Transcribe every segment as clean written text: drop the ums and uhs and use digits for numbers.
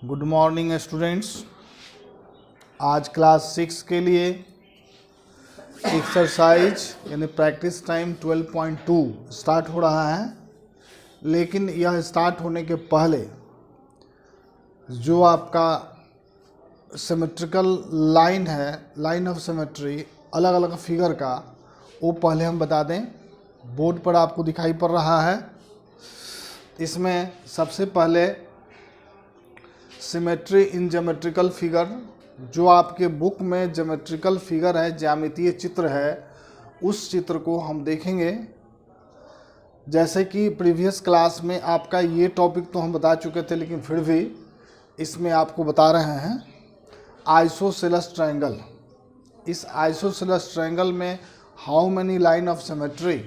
Good morning students. आज class 6 के लिए एक्सरसाइज यानी प्रैक्टिस टाइम 12.2 स्टार्ट हो रहा है। लेकिन यह स्टार्ट होने के पहले जो आपका सिमेट्रिकल लाइन है, लाइन ऑफ सिमेट्री अलग अलग फिगर का, वो पहले हम बता दें। बोर्ड पर आपको दिखाई पड़ रहा है। इसमें सबसे पहले सिमेट्री इन ज्योमेट्रिकल फिगर, जो आपके बुक में ज्योमेट्रिकल फिगर है, ज्यामितीय चित्र है, उस चित्र को हम देखेंगे। जैसे कि प्रीवियस क्लास में आपका ये टॉपिक तो हम बता चुके थे, लेकिन फिर भी इसमें आपको बता रहे हैं आइसोसेलेस ट्रायंगल। इस आइसोसेलेस ट्रायंगल में how many line of symmetry.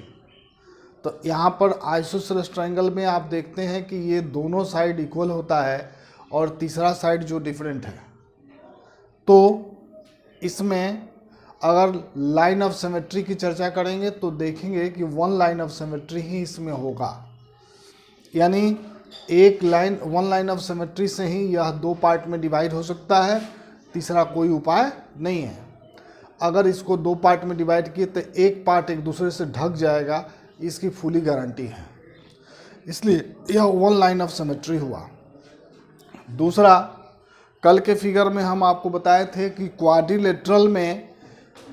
तो यहाँ पर आइसोसेलेस ट्रायंगल में आप देखते हैं कि ये दोनों साइड इक्वल होता है और तीसरा साइड जो डिफरेंट है। तो इसमें अगर लाइन ऑफ सिमेट्री की चर्चा करेंगे तो देखेंगे कि वन लाइन ऑफ सिमेट्री ही इसमें होगा, यानी वन लाइन ऑफ सिमेट्री से ही यह दो पार्ट में डिवाइड हो सकता है। तीसरा कोई उपाय नहीं है। अगर इसको दो पार्ट में डिवाइड किए तो एक पार्ट एक दूसरे से ढक जाएगा, इसकी फुली गारंटी है। इसलिए यह वन लाइन ऑफ सिमेट्री हुआ। दूसरा, कल के फिगर में हम आपको बताए थे कि क्वाड्रिलेटरल में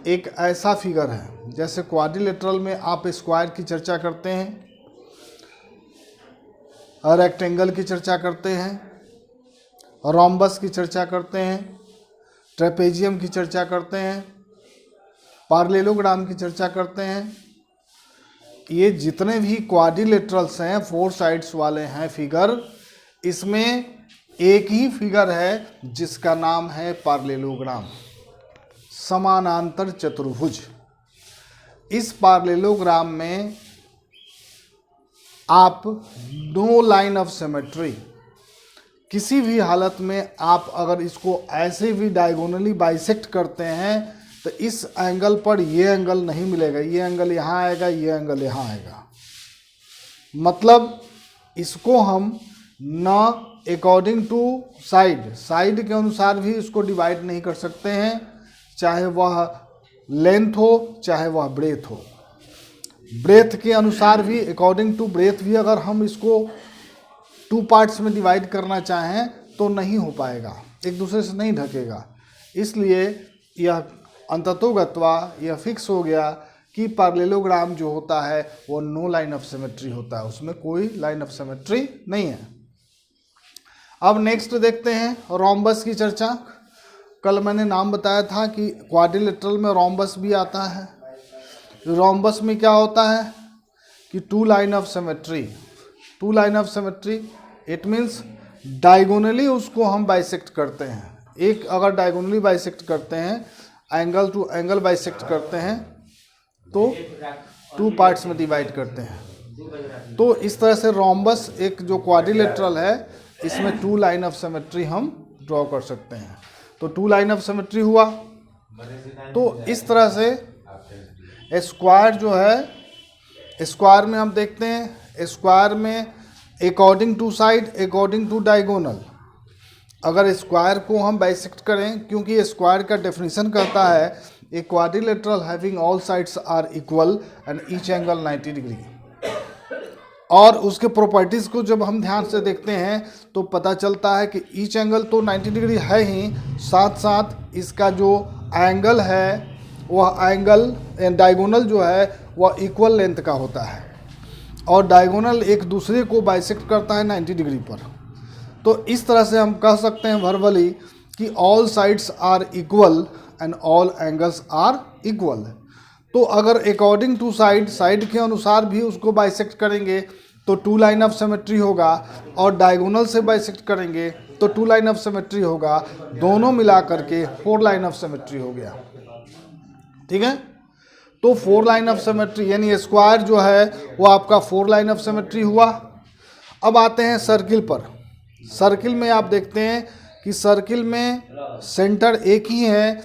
एक ऐसा फिगर है, जैसे क्वाड्रिलेटरल में आप स्क्वायर की चर्चा करते हैं, रेक्टेंगल की चर्चा करते हैं, रोम्बस की चर्चा करते हैं, ट्रेपेजियम की चर्चा करते हैं, पैरेललोग्राम की चर्चा करते हैं। ये जितने भी क्वाड्रिलेटरल्स हैं, फोर साइड्स वाले हैं फिगर, इसमें एक ही फिगर है जिसका नाम है पैरेललोग्राम, समानांतर चतुर्भुज। इस पैरेललोग्राम में आप नो लाइन ऑफ सिमेट्री, किसी भी हालत में आप अगर इसको ऐसे भी डायगोनली बाइसेक्ट करते हैं तो इस एंगल पर ये एंगल नहीं मिलेगा। ये एंगल यहाँ आएगा, ये एंगल यहाँ आएगा। मतलब इसको हम न अकॉर्डिंग टू साइड के अनुसार भी इसको डिवाइड नहीं कर सकते हैं, चाहे वह लेंथ हो चाहे वह ब्रेथ हो। ब्रेथ के अनुसार भी, अकॉर्डिंग टू ब्रेथ भी अगर हम इसको टू पार्ट्स में डिवाइड करना चाहें तो नहीं हो पाएगा, एक दूसरे से नहीं ढकेगा। इसलिए यह अंततोगत्वा यह फिक्स हो गया कि पैरेललोग्राम जो होता है वो नो लाइन ऑफ सिमेट्री होता है, उसमें कोई लाइन ऑफ सिमेट्री नहीं है। अब नेक्स्ट देखते हैं रोम्बस की चर्चा। कल मैंने नाम बताया था कि क्वाड्रिलेटरल में रोम्बस भी आता है। रोम्बस में क्या होता है कि two line of symmetry, it means diagonally उसको हम बाइसेक्ट करते हैं। एक अगर डायगोनली बाइसेक्ट करते हैं, एंगल टू एंगल बाइसेक्ट करते हैं, तो टू पार्ट्स में डिवाइड करते हैं। तो इस तरह से रोम्बस एक जो क्वाड्रिलेटरल है, इसमें टू लाइन ऑफ सिमेट्री हम ड्रॉ कर सकते हैं। तो टू लाइन ऑफ सिमेट्री हुआ। तो इस तरह से स्क्वायर जो है, स्क्वायर में हम देखते हैं, स्क्वायर में according to side, according to diagonal, अगर स्क्वायर को हम बाइसेक्ट करें, क्योंकि स्क्वायर का डेफिनेशन कहता है a quadrilateral having all sides are equal and each angle 90 degree. और उसके प्रॉपर्टीज़ को जब हम ध्यान से देखते हैं तो पता चलता है कि ईच एंगल तो 90 डिग्री है ही, साथ साथ इसका जो एंगल है वह एंगल डायगोनल जो है वह इक्वल लेंथ का होता है, और डायगोनल एक दूसरे को बाइसेक्ट करता है 90 डिग्री पर। तो इस तरह से हम कह सकते हैं वर्बली कि all sides are equal and all angles are equal. तो अगर अकॉर्डिंग टू साइड के अनुसार भी उसको बाइसेक्ट करेंगे तो टू लाइन ऑफ सिमेट्री होगा, और डायगोनल से बाइसेक्ट करेंगे तो टू लाइन ऑफ सिमेट्री होगा। दोनों मिला करके फोर लाइन ऑफ सिमेट्री हो गया। ठीक है, तो फोर लाइन ऑफ सिमेट्री यानी स्क्वायर जो है वो आपका फोर लाइन ऑफ सिमेट्री हुआ। अब आते हैं सर्किल पर। सर्किल में आप देखते हैं कि सर्किल में सेंटर एक ही है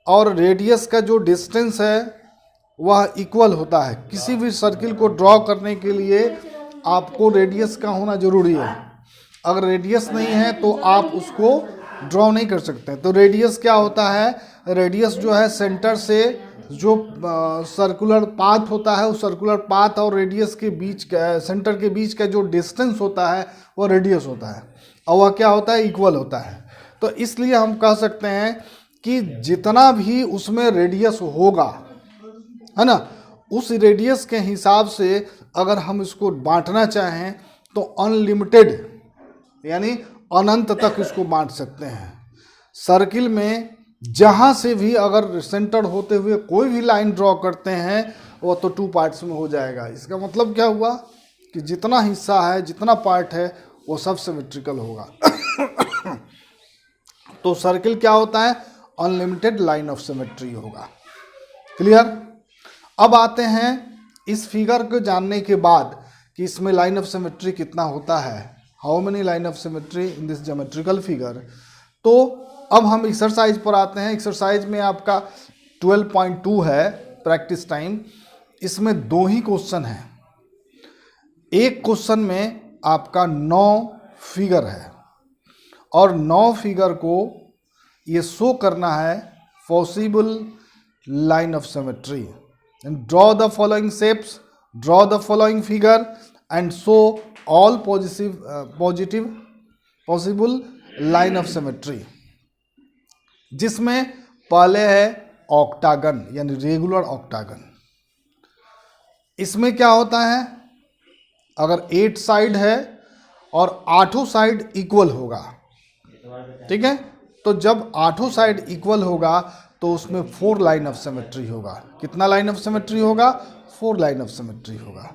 और रेडियस का जो डिस्टेंस है वह इक्वल होता है। किसी भी सर्किल को ड्रॉ करने के लिए आपको रेडियस का होना जरूरी है। अगर रेडियस नहीं है तो आप उसको ड्रॉ नहीं कर सकते। तो रेडियस क्या होता है, रेडियस जो है सेंटर से जो सर्कुलर पाथ होता है, उस सर्कुलर पाथ और रेडियस के बीच सेंटर के बीच का जो डिस्टेंस होता है वो रेडियस होता है, और वह क्या होता है, इक्वल होता है। तो इसलिए हम कह सकते हैं कि जितना भी उसमें रेडियस होगा, है ना, उस रेडियस के हिसाब से अगर हम इसको बांटना चाहें तो अनलिमिटेड यानी अनंत तक इसको बांट सकते हैं। सर्किल में जहाँ से भी अगर सेंटर होते हुए कोई भी लाइन ड्रॉ करते हैं वो तो 2 पार्ट्स में हो जाएगा। इसका मतलब क्या हुआ कि जितना हिस्सा है, जितना पार्ट है, वो सब सिमेट्रिकल होगा। तो सर्किल क्या होता है, अनलिमिटेड लाइन ऑफ सिमेट्री होगा। क्लियर। अब आते हैं इस फिगर को जानने के बाद कि इसमें लाइन ऑफ सिमेट्री कितना होता है, how many line of symmetry in this geometrical figure. तो अब हम एक्सरसाइज पर आते हैं। एक्सरसाइज में आपका 12.2 है प्रैक्टिस टाइम। इसमें 2 ही क्वेश्चन हैं। एक क्वेश्चन में आपका 9 फिगर है और 9 फिगर को ये शो करना है possible line of symmetry. Draw the following shapes, draw the following figure and show all positive possible line of symmetry. जिसमें पहले है ऑक्टागन यानी रेगुलर ऑक्टागन। इसमें क्या होता है, अगर 8 साइड है और 8 साइड इक्वल होगा, ठीक है, तो जब 8 साइड इक्वल होगा तो उसमें 4 लाइन ऑफ सिमेट्री होगा। कितना लाइन ऑफ सिमेट्री होगा, 4 लाइन ऑफ सिमेट्री होगा।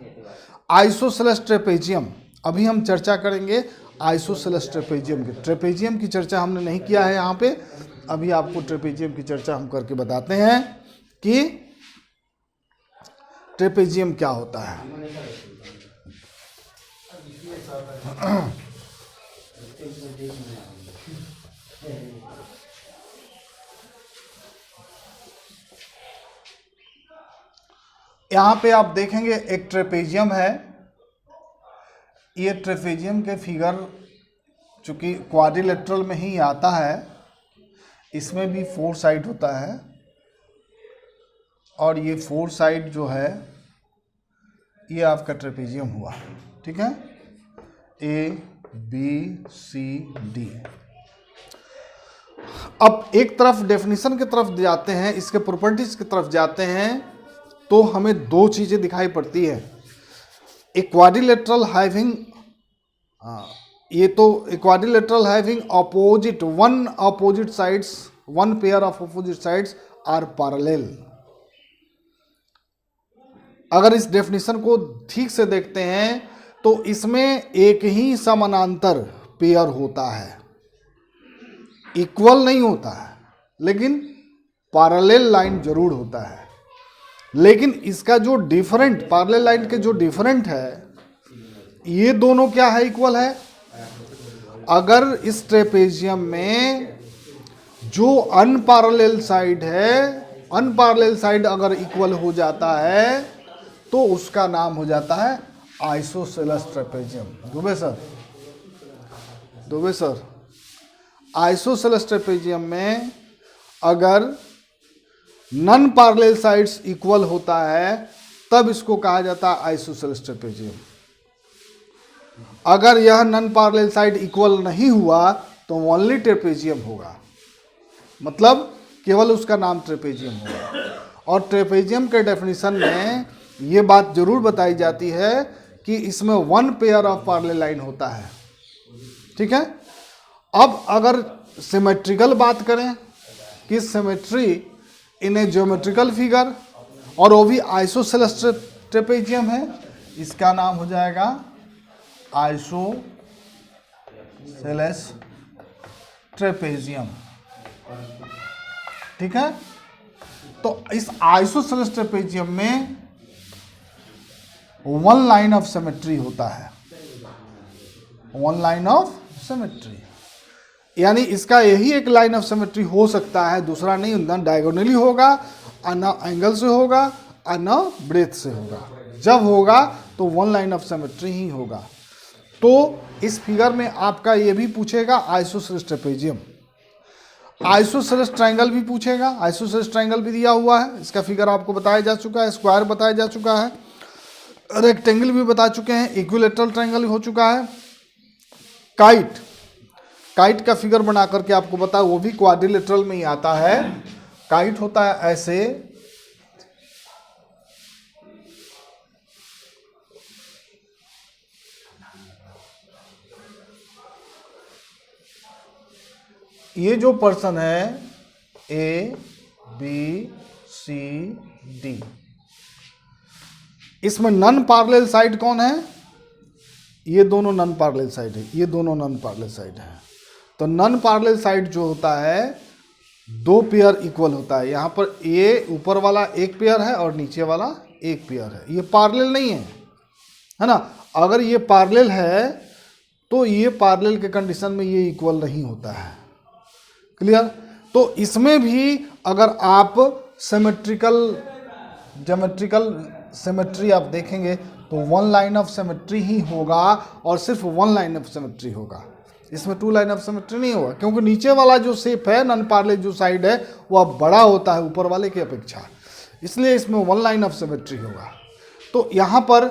आइसोसेलेस ट्रेपेजियम, अभी हम चर्चा करेंगे आइसोसेलेस ट्रेपेजियम की। ट्रेपेजियम की चर्चा हमने नहीं किया है यहाँ पे, अभी आपको ट्रेपेजियम की चर्चा हम करके बताते हैं कि ट्रेपेजियम क्या होता है। यहाँ पे आप देखेंगे एक ट्रेपेजियम है। ये ट्रेपेजियम के फिगर चूंकि क्वाड्रिलेटरल में ही आता है, इसमें भी 4 साइड होता है और ये 4 साइड जो है ये आपका ट्रेपेजियम हुआ, ठीक है, A B C D। अब एक तरफ डेफिनेशन की तरफ जाते हैं, इसके प्रॉपर्टीज की तरफ जाते हैं, तो हमें 2 चीजें दिखाई पड़ती है। एक क्वाड्रिलेटरल हैविंग, ये तो quadrilateral having opposite one opposite sides, one pair of opposite sides are parallel. अगर इस डेफिनेशन को ठीक से देखते हैं तो इसमें एक ही समानांतर पेयर होता है, इक्वल नहीं होता है, लेकिन पैरेलल लाइन जरूर होता है। लेकिन इसका जो डिफरेंट, पैरेलल लाइन के जो डिफरेंट है, ये दोनों क्या है, इक्वल है। अगर इस ट्रेपेजियम में जो अनपैरेलल साइड है, अनपैरेलल साइड अगर इक्वल हो जाता है तो उसका नाम हो जाता है isosceles trapezium. Dubey sir, isosceles trapezium में अगर नॉन पैरेलल साइड्स इक्वल होता है तब इसको कहा जाता है आइसोसेलेस ट्रेपेजियम। अगर यह नॉन पैरेलल साइड इक्वल नहीं हुआ तो ओनली ट्रेपेजियम होगा, मतलब केवल उसका नाम ट्रेपेजियम होगा। और ट्रेपेजियम के डेफिनेशन में ये बात जरूर बताई जाती है कि इसमें 1 पेयर ऑफ पैरेलल लाइन होता है, ठीक है। अब अगर सिमेट्रिकल बात करें कि सिमेट्री इन ए ज्योमेट्रिकल फिगर, और वो भी आइसोसेलेस ट्रेपेजियम है, इसका नाम हो जाएगा आइसोसेलेस ट्रेपेजियम, ठीक है। तो इस आइसोसेलेस ट्रेपेजियम में 1 लाइन ऑफ सिमेट्री होता है, 1 लाइन ऑफ सिमेट्री, यानी इसका यही एक लाइन ऑफ सिमेट्री हो सकता है, दूसरा नहीं। ना डायगोनली होगा, ना एंगल से होगा, ना ब्रेथ से होगा। जब होगा तो 1 लाइन ऑफ सिमेट्री ही होगा। तो इस फिगर में आपका ये भी पूछेगा आइसोसेलेस ट्रेपेजियम, आइसोसेलेस ट्रायंगल भी पूछेगा। आइसोसेलेस ट्रायंगल भी दिया हुआ है, इसका फिगर आपको बताया जा चुका है, स्क्वायर बताया जा चुका है, रेक्टेंगल भी बता चुके हैं, इक्विलेटरल ट्रायंगल हो चुका है। काइट का फिगर बना करके आपको बताया, वो भी क्वाड्रिलेटरल में ही आता है। काइट होता है ऐसे, ये जो पर्सन है ए बी सी डी, इसमें नॉन पैरेलल साइड कौन है? ये दोनों नॉन पैरेलल साइड है, ये दोनों नॉन पैरेलल साइड है। तो नॉन पैरेलल साइड जो होता है दो पेयर इक्वल होता है। यहाँ पर ये ऊपर वाला एक पेयर है और नीचे वाला एक पेयर है, ये पैरेलल नहीं है ना। अगर ये पैरेलल है तो ये पैरेलल के कंडीशन में ये इक्वल नहीं होता है। क्लियर? तो इसमें भी अगर आप ज्योमेट्रिकल सिमेट्री आप देखेंगे तो वन लाइन ऑफ सिमेट्री ही होगा और सिर्फ वन लाइन ऑफ सिमेट्री होगा, इसमें टू लाइन ऑफ सिमेट्री नहीं होगा, क्योंकि नीचे वाला जो शेप है नॉन पैरेलल जो साइड है वह बड़ा होता है ऊपर वाले की अपेक्षा, इसलिए इसमें वन लाइन ऑफ सिमेट्री होगा। तो यहाँ पर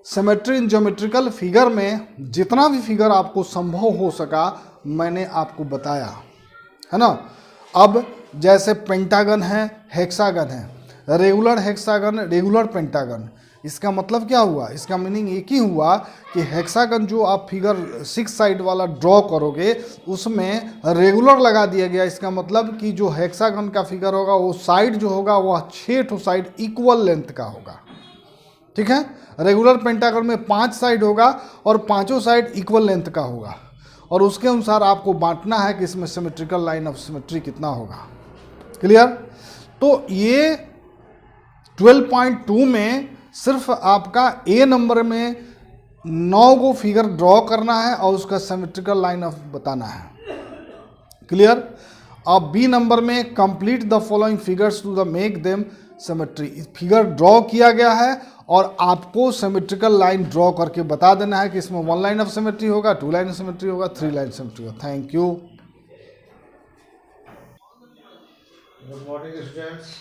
सिमेट्री इन ज्योमेट्रिकल फिगर में जितना भी फिगर आपको संभव हो सका मैंने आपको बताया है ना। अब जैसे पेंटागन है, हेक्सागन है, रेगुलर हेक्सागन, रेगुलर पेंटागन, इसका मतलब क्या हुआ? इसका मीनिंग एक ही हुआ कि हेक्सागन जो आप फिगर 6 साइड वाला ड्रॉ करोगे उसमें रेगुलर लगा दिया गया। इसका मतलब कि जो हेक्सागन का फिगर होगा वो साइड जो होगा वह 6 साइड इक्वल लेंथ का होगा, ठीक है। रेगुलर पेंटागन में 5 साइड होगा और पांचों साइड इक्वल लेंथ का होगा, और उसके अनुसार आपको बांटना है कि इसमें सिमेट्रिकल लाइन ऑफ सिमेट्री कितना होगा। क्लियर? तो ये 12.2 में सिर्फ आपका ए नंबर में 9 गो फिगर ड्रॉ करना है और उसका सिमेट्रिकल लाइन ऑफ बताना है। क्लियर? अब बी नंबर में complete the following figures to the make them symmetry, figure draw किया गया है और आपको सिमेट्रिकल लाइन ड्रॉ करके बता देना है कि इसमें वन लाइन ऑफ सिमेट्री होगा, टू लाइन ऑफ सिमेट्री होगा, थ्री लाइन सिमेट्री होगा। Thank you. Good morning students.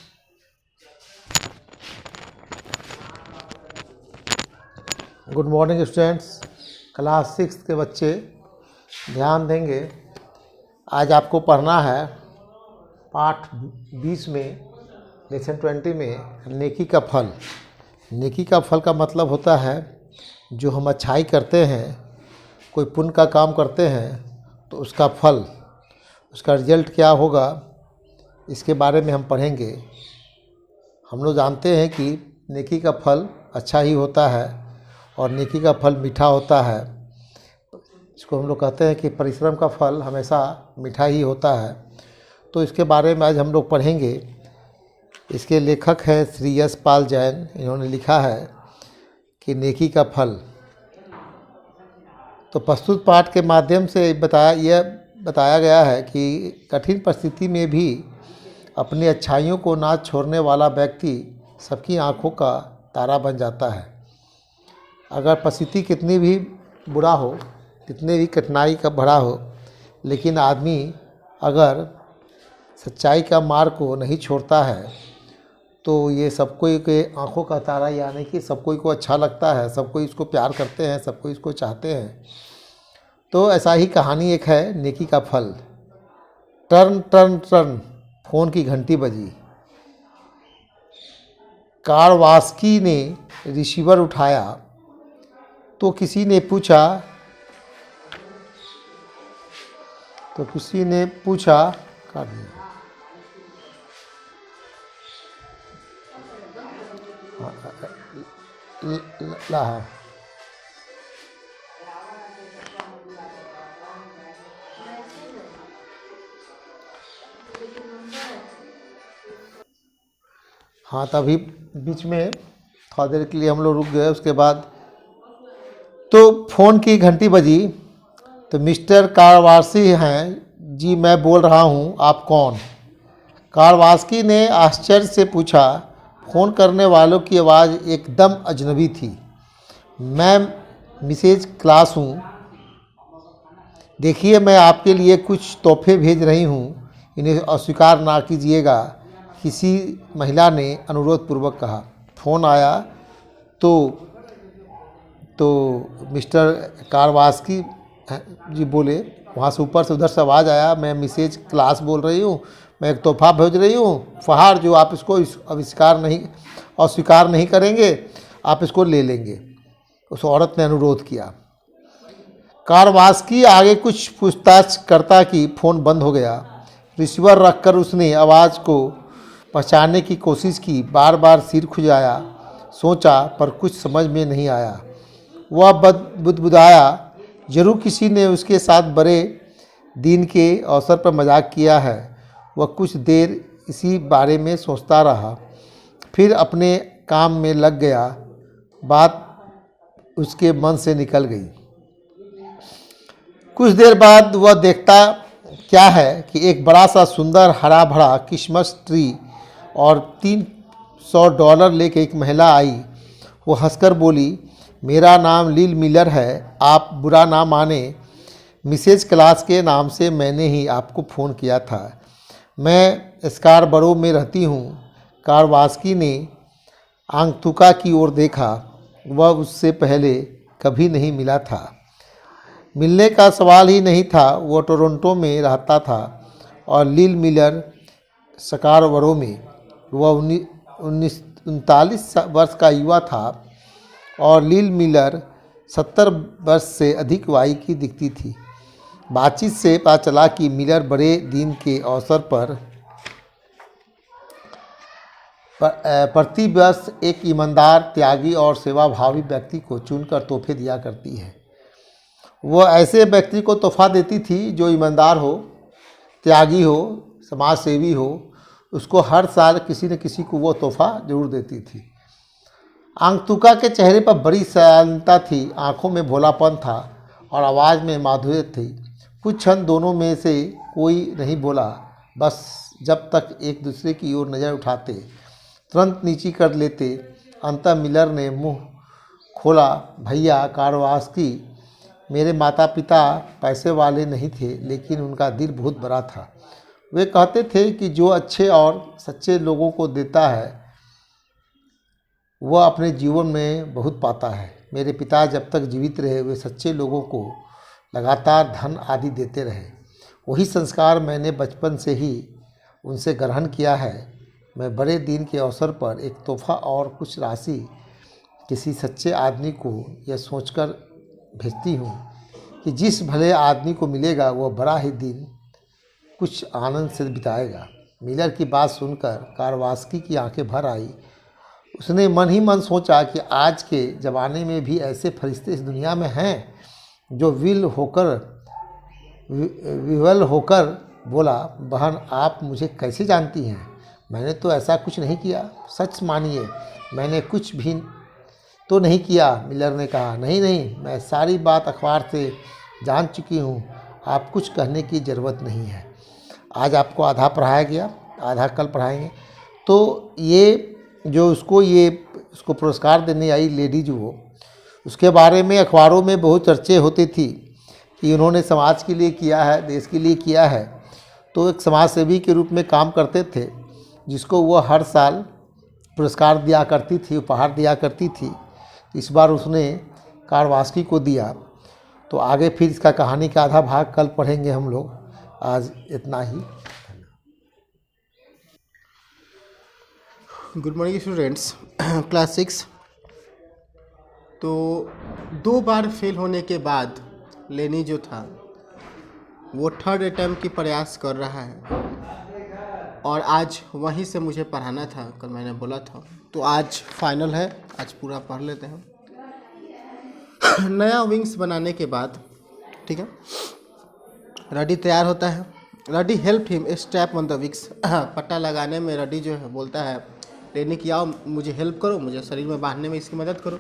Good morning students. Class 6 के बच्चे ध्यान देंगे। आज आपको पढ़ना है पाठ 20 में लेसन 20 में नेकी का फल। नेकी का फल का मतलब होता है जो हम अच्छाई करते हैं, कोई पुण्य का काम करते हैं तो उसका फल, उसका रिजल्ट क्या होगा, इसके बारे में हम पढ़ेंगे। हम लोग जानते हैं कि नेकी का फल अच्छा ही होता है और नेकी का फल मीठा होता है। इसको हम लोग कहते हैं कि परिश्रम का फल हमेशा मीठा ही होता है। तो इसके बारे में आज हम लोग पढ़ेंगे। इसके लेखक हैं श्री यश पाल जैन। इन्होंने लिखा है कि नेकी का फल। तो प्रस्तुत पाठ के माध्यम से बताया गया है कि कठिन परिस्थिति में भी अपनी अच्छाइयों को ना छोड़ने वाला व्यक्ति सबकी आंखों का तारा बन जाता है। अगर परिस्थिति कितनी भी बुरा हो, कितने भी कठिनाई का भरा हो, लेकिन आदमी अगर सच्चाई का मार्ग को नहीं छोड़ता है तो ये सब कोई के आंखों का तारा, यानी कि सब कोई को अच्छा लगता है, सब कोई इसको प्यार करते हैं, सब कोई इसको चाहते हैं। तो ऐसा ही कहानी एक है नेकी का फल। टर्न टर्न टर्न फ़ोन की घंटी बजी। कारवास्की ने रिसीवर उठाया तो किसी ने पूछा कर दिया। हाँ, तभी बीच में थोड़ा देर के लिए हम लोग रुक गए। उसके बाद तो फ़ोन की घंटी बजी तो मिस्टर कारवास्की हैं जी, मैं बोल रहा हूँ, आप कौन? कारवास्की ने आश्चर्य से पूछा। फ़ोन करने वालों की आवाज़ एकदम अजनबी थी। मैं मिसेज क्लास हूँ। देखिए, मैं आपके लिए कुछ तोहफे भेज रही हूँ, इन्हें अस्वीकार ना कीजिएगा, किसी महिला ने अनुरोधपूर्वक कहा। फ़ोन आया तो मिस्टर कारवास्की जी बोले। वहाँ से ऊपर से उधर से आवाज़ आया, मैं मिसेज क्लास बोल रही हूँ, मैं एक तोहफा भेज रही हूँ, फहार, जो आप इसको अस्वीकार नहीं करेंगे, आप इसको ले लेंगे। उस औरत ने अनुरोध किया। कारवास्की आगे कुछ पूछताछ करता कि फ़ोन बंद हो गया। रिसीवर रखकर उसने आवाज़ को पहचानने की कोशिश की, बार बार सिर खुजाया, सोचा, पर कुछ समझ में नहीं आया। वह बुदबुदाया, जरूर किसी ने उसके साथ बड़े दिन के अवसर पर मजाक किया है। वह कुछ देर इसी बारे में सोचता रहा, फिर अपने काम में लग गया। बात उसके मन से निकल गई। कुछ देर बाद वह देखता क्या है कि एक बड़ा सा सुंदर हरा भरा क्रिसमस ट्री और $300 लेके एक महिला आई। वो हंसकर बोली, मेरा नाम लिल मिलर है, आप बुरा ना माने, मिसेज क्लास के नाम से मैंने ही आपको फ़ोन किया था। मैं स्कारबरो में रहती हूँ। कारवास्की ने आंगतुका की ओर देखा। वह उससे पहले कभी नहीं मिला था। मिलने का सवाल ही नहीं था। वह टोरंटो में रहता था और लिल मिलर स्कारबरो में। वह 39 वर्ष का युवा था और लिल मिलर 70 वर्ष से अधिक आयु की दिखती थी। बातचीत से पता चला कि मिलर बड़े दिन के अवसर पर प्रतिवर्ष एक ईमानदार, त्यागी और सेवाभावी व्यक्ति को चुनकर तोहफे दिया करती है। वह ऐसे व्यक्ति को तोहफा देती थी जो ईमानदार हो, त्यागी हो, समाज सेवी हो। उसको हर साल किसी न किसी को वो तोहफा जरूर देती थी। आंगतुका के चेहरे पर बड़ी शालीनता थी, आंखों में भोलापन था और आवाज़ में माधुर्य थी। कुछ क्षण दोनों में से कोई नहीं बोला, बस जब तक एक दूसरे की ओर नज़र उठाते, तुरंत नीची कर लेते। अंततः मिलर ने मुंह खोला, भैया कारवास्की, मेरे माता पिता पैसे वाले नहीं थे, लेकिन उनका दिल बहुत बड़ा था। वे कहते थे कि जो अच्छे और सच्चे लोगों को देता है वह अपने जीवन में बहुत पाता है। मेरे पिता जब तक जीवित रहे वे सच्चे लोगों को लगातार धन आदि देते रहे। वही संस्कार मैंने बचपन से ही उनसे ग्रहण किया है। मैं बड़े दिन के अवसर पर एक तोहफा और कुछ राशि किसी सच्चे आदमी को यह सोचकर भेजती हूँ कि जिस भले आदमी को मिलेगा वह बड़ा ही दिन कुछ आनंद से बिताएगा। मिलर की बात सुनकर कारवास्की की आंखें भर आई। उसने मन ही मन सोचा कि आज के ज़माने में भी ऐसे फरिश्ते इस दुनिया में हैं जो विवल होकर बोला, बहन आप मुझे कैसे जानती हैं? मैंने तो ऐसा कुछ नहीं किया, सच मानिए मैंने कुछ भी तो नहीं किया। मिलर ने कहा, नहीं, मैं सारी बात अखबार से जान चुकी हूँ, आप कुछ कहने की ज़रूरत नहीं है। आज आपको आधा पढ़ाया गया, आधा कल पढ़ाएंगे। तो ये जो उसको पुरस्कार देने आई लेडीज, वो उसके बारे में अखबारों में बहुत चर्चे होती थी कि उन्होंने समाज के लिए किया है, देश के लिए किया है। तो एक समाज सेवी के रूप में काम करते थे, जिसको वह हर साल पुरस्कार दिया करती थी, उपहार दिया करती थी। इस बार उसने कारवास्की को दिया। तो आगे फिर इसका कहानी का आधा भाग कल पढ़ेंगे हम लोग। आज इतना ही। Good morning students, class 6। तो 2 बार फेल होने के बाद लेनी जो था वो 3rd अटेम्प्ट की प्रयास कर रहा है और आज वहीं से मुझे पढ़ाना था, कल मैंने बोला था। तो आज फाइनल है, आज पूरा पढ़ लेते हैं। नया विंग्स बनाने के बाद, ठीक है, रडी तैयार होता है। Rudy help him strap on the wings. पट्टा लगाने में रडी जो है बोलता है लेने की, आओ मुझे हेल्प करो, मुझे शरीर में बांधने में इसकी मदद करो।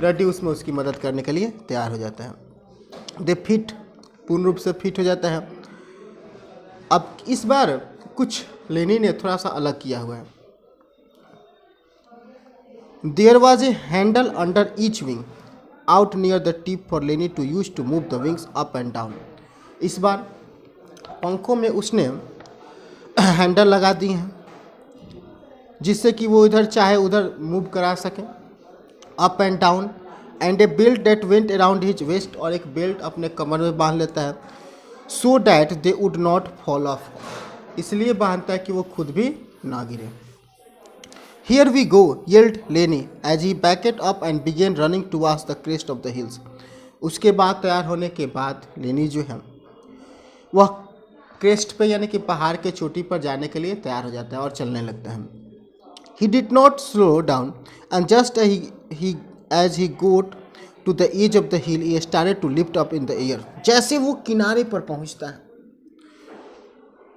रडी उसमें उसकी मदद करने के लिए तैयार हो जाता है। दे फिट, पूर्ण रूप से फिट हो जाता है। अब इस बार कुछ लेनी ने थोड़ा सा अलग किया हुआ है। There was a handle under each wing. out near the tip for Lenny to use to move the wings up and down. इस बार पंखों में उसने हैंडल लगा दिए हैं जिससे कि वो इधर चाहे उधर मूव करा सके, up and down, and a belt that went around his waist, और एक बेल्ट अपने कमर में बांध लेता है, so that they would not fall off, इसलिए बांधता है कि वो खुद भी ना गिरे. Here we go, yelled Lenny as he backed up and began running towards the crest of the hills. उसके बाद तैयार होने के बाद लेनी जो है वह क्रेस्ट पे यानी कि पहाड़ के चोटी पर जाने के लिए तैयार हो जाता है और चलने लगता है. He did not slow down and just as he got to the edge of the hill, he started to lift up in the air. जैसे वो किनारे पर पहुंचता है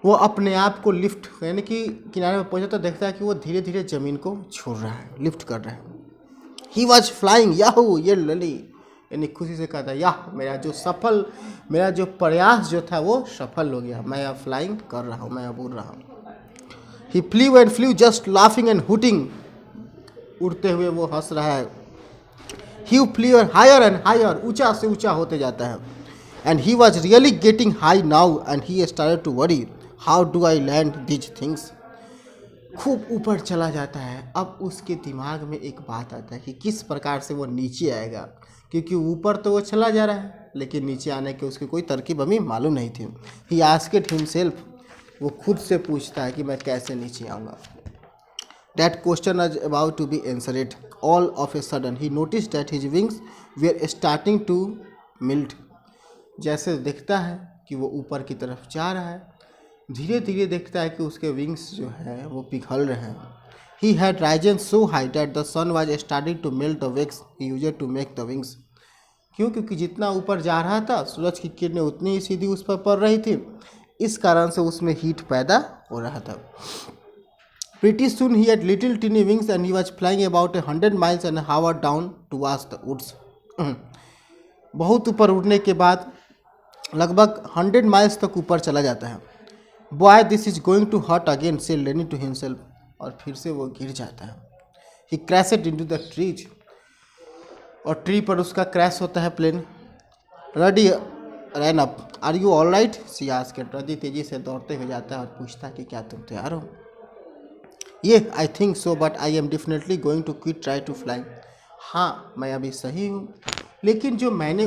वो अपने आप को लिफ्ट यानी कि किनारे पर पहुंचा तो देखता है कि वो धीरे धीरे ज़मीन को छोड़ रहा है, लिफ्ट कर रहा है. ही वॉज फ्लाइंग याहू, ये लली यानी खुशी से कहता है याह, मेरा जो प्रयास जो था वो सफल हो गया, मैं अब फ्लाइंग कर रहा हूँ, मैं अब उड़ रहा हूँ. He flew and flew just laughing and hooting, उड़ते हुए वो हंस रहा है. He flew higher and higher, ऊंचा से ऊंचा होते जाता है. And he was really getting high now and he started to worry, how do I land these things. खूब ऊपर चला जाता है. अब उसके दिमाग में एक बात आता है कि किस प्रकार से वो नीचे आएगा, क्योंकि ऊपर तो वो चला जा रहा है लेकिन नीचे आने की उसकी कोई तरकीब अभी मालूम नहीं थी. ही आस्क्ड हिमसेल्फ, वो खुद से पूछता है कि मैं कैसे नीचे आऊँगा. That question is about to be answered. All of a sudden he notice that his wings were starting to melt. जैसे दिखता है कि वो ऊपर की तरफ जा रहा है, धीरे धीरे देखता है कि उसके विंग्स जो हैं वो पिघल रहे हैं. He had risen so high that the sun was starting to melt the wax he used to make the wings. क्यों? क्योंकि जितना ऊपर जा रहा था सूरज की किरणें उतनी ही सीधी उस पर पड़ रही थी, इस कारण से उसमें हीट पैदा हो रहा था. Pretty soon he had little tiny wings and he was flying about 100 miles an hour down towards the woods. बहुत ऊपर उड़ने के बाद लगभग 100 miles तक ऊपर चला जाता है. Boy this is going to hurt again, said Lenny to himself, और फिर से वो गिर जाता है. He crashed into the trees, और ट्री पर उसका क्रैश होता है plane. Rudy ran up, are you all right, she asked. Rudy तेजी से दौड़ते हुए जाता है और पूछता है कि क्या तुम तैयार हो. Yeah I think so but I am definitely going to quit try to fly. हाँ, मैं अभी सही हूँ, लेकिन जो मैंने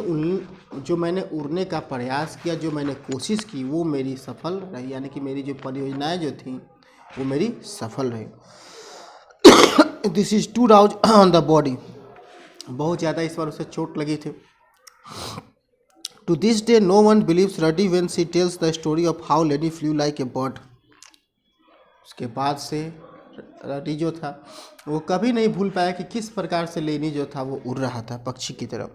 उड़ने का प्रयास किया, जो मैंने कोशिश की वो मेरी सफल रही, यानी कि मेरी जो परियोजनाएं जो थी वो मेरी सफल रही. This is too rouse on the body, बहुत ज़्यादा इस बार उसे चोट लगी थी. To this day no one believes Rudy when she tells the story of how Lenny flew like a bird. उसके बाद से रडी जो था वो कभी नहीं भूल पाया कि किस प्रकार से लेनी जो था वो उड़ रहा था पक्षी की तरफ.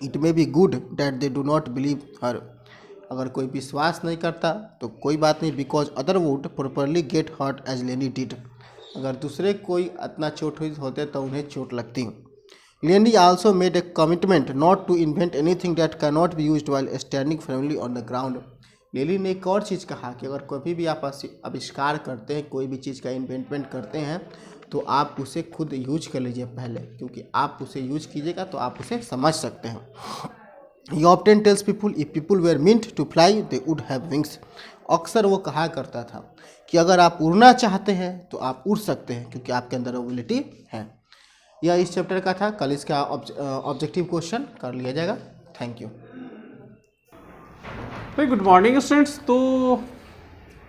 It may be good that they do not believe her. अगर कोई विश्वास नहीं करता तो कोई बात नहीं, because other would properly get hurt as Lenny did. अगर दूसरे कोई इतना चोट हुई होते तो उन्हें चोट लगती. Lenny also made a commitment not to invent anything that can not be used while standing firmly on the ground. Lenny ने एक और चीज़ कहा कि अगर कभी भी आप आविष्कार करते हैं, कोई भी चीज़ का इन्वेंटमेंट करते हैं, तो आप उसे खुद यूज कर लीजिए पहले, क्योंकि आप उसे यूज कीजिएगा तो आप उसे समझ सकते हैं. He often tells people if people were meant to fly they would have wings. अक्सर वो कहा करता था कि अगर आप उड़ना चाहते हैं तो आप उड़ सकते हैं क्योंकि आपके अंदर एबिलिटी है. यह इस चैप्टर का था. कल इसका ऑब्जेक्टिव क्वेश्चन कर लिया जाएगा. Thank you. भाई गुड मॉर्निंग स्टूडेंट्स. तो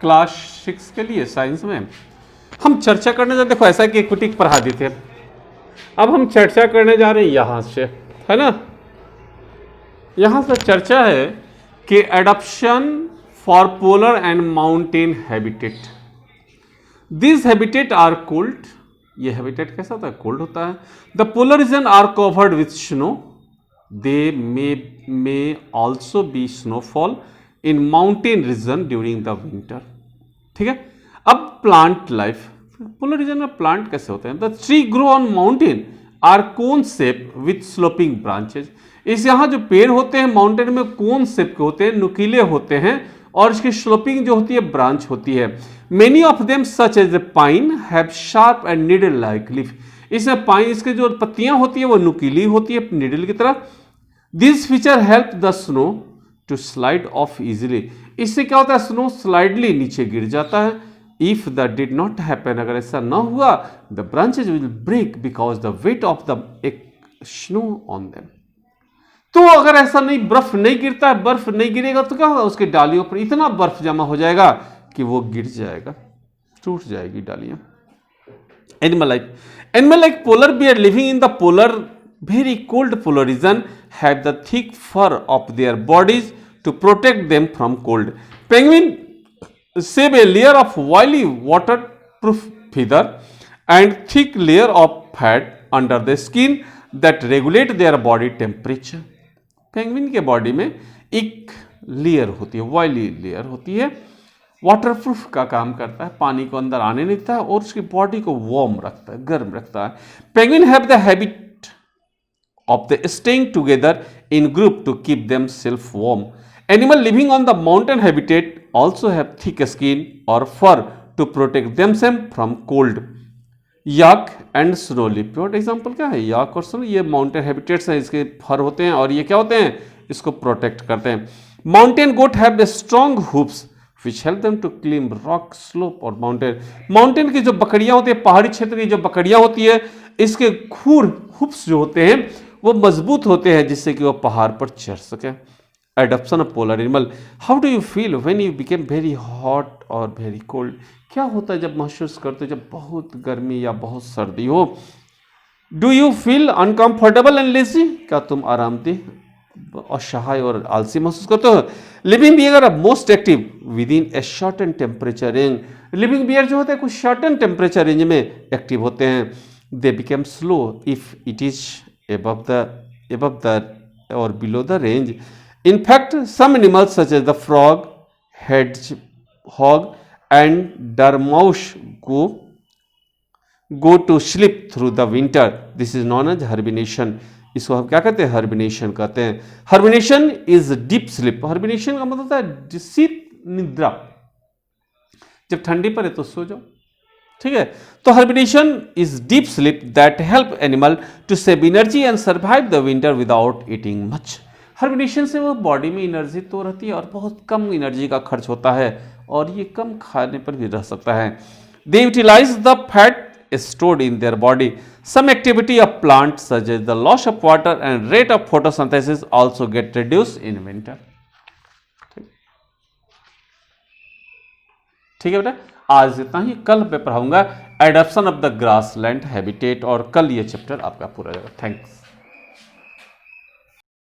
क्लास 6 के लिए साइंस में हम चर्चा करने जाते, देखो ऐसा कि इक्विटी पढ़ा दी थे, अब हम चर्चा करने जा रहे हैं यहाँ से, है ना. यहाँ से चर्चा है कि adoption for polar and mountain habitat. This habitat are cold. ये हैबिटेट कैसा होता है? कोल्ड होता है. The polar region are covered with snow. They may also be snowfall in mountain region during the winter. ठीक है. अब प्लांट लाइफ, पोलर रीजन में प्लांट कैसे होते हैं? The tree grow on mountain are cone shape with sloping branches. इस यहाँ जो पेड़ होते हैं माउंटेन में कोन शेप के होते हैं, नुकीले होते हैं, और इसकी स्लोपिंग जो होती है ब्रांच होती है. Many of them such as a pine have sharp and needle like leaf. इसमें पानी, इसके जो पत्तियां होती है वो नुकीली होती है नीडल की तरह। This feature help the snow to slide off easily. इससे क्या होता है, स्नो स्लाइडली नीचे गिर जाता है। If the did not happen, अगर ऐसा ना हुआ, the branches will break because the weight of the snow on them. तो अगर ऐसा नहीं, बर्फ नहीं गिरता है, बर्फ नहीं गिरेगा तो क्या होगा, उसके डालियों पर इतना बर्फ जमा हो जाएगा कि वो गिर जाएगा, टूट जाएगी डालियां। Animal like polar bear living in the polar very cold polar region have the thick fur of their bodies to protect them from cold. Penguin save a layer of oily waterproof feather and thick layer of fat under the skin that regulate their body temperature। Penguin के body में एक layer होती है, oily layer होती है, waterproof का काम करता है, पानी को अंदर आने नहीं देता है और उसकी बॉडी को वार्म रखता है, गर्म रखता है। Penguin have the habit of the staying together in group to keep themselves warm. Animal living on the mountain habitat also have thick skin or fur to protect themselves from cold। yak and snow leopard example क्या है, याक और snow, ये mountain habitats हैं, इसके फर होते हैं और ये क्या होते हैं, इसको प्रोटेक्ट करते हैं। Mountain goat have the strong hoops which help them to climb rock slope और माउंटेन। माउंटेन की जो बकरियां होती है, पहाड़ी क्षेत्र की जो बकरियां होती है, इसके खूर हुप्स जो होते हैं वो मजबूत होते हैं जिससे कि वो पहाड़ पर चढ़ सके। Adoption of polar animal. How do you feel when you became very hot और वेरी कोल्ड। क्या होता है जब महसूस करते हो जब बहुत गर्मी या बहुत सर्दी हो। Do you feel uncomfortable and lazy, क्या तुम आरामदेह असहाय और आलसी महसूस करते हो। Living bear are most active within a shorten temperature range. Living bear जो होते हैं कुछ शॉर्टन टेम्परेचर रेंज में एक्टिव होते हैं। They became slow if it is above the or below the range। In fact, some animals such as the frog, hedgehog and dormouse go to sleep through the winter। This is known as hibernation। इसको हम क्या कहते हैं, हर्बिनेशन कहते हैं। हर्बिनेशन is deep sleep. हर्बिनेशन का मतलब होता है शीत निद्रा, जब ठंडी पड़े तो सो जाओ, ठीक है। तो hibernation is deep sleep that help animal to save energy and survive the winter without eating much. Hibernation से वो बॉडी में एनर्जी तो रहती है और बहुत कम एनर्जी का खर्च होता है और ये कम खाने पर भी रह सकता है। They utilize the fat stored in their body। Some activity of plants such as the loss of water and rate of photosynthesis also get reduced in winter। ठीक है बेटा, आज इतना ही। कल मैं पढ़ाऊंगा adoption of the grassland habitat और कल ये चैप्टर आपका पूरा रहेगा। थैंक्स।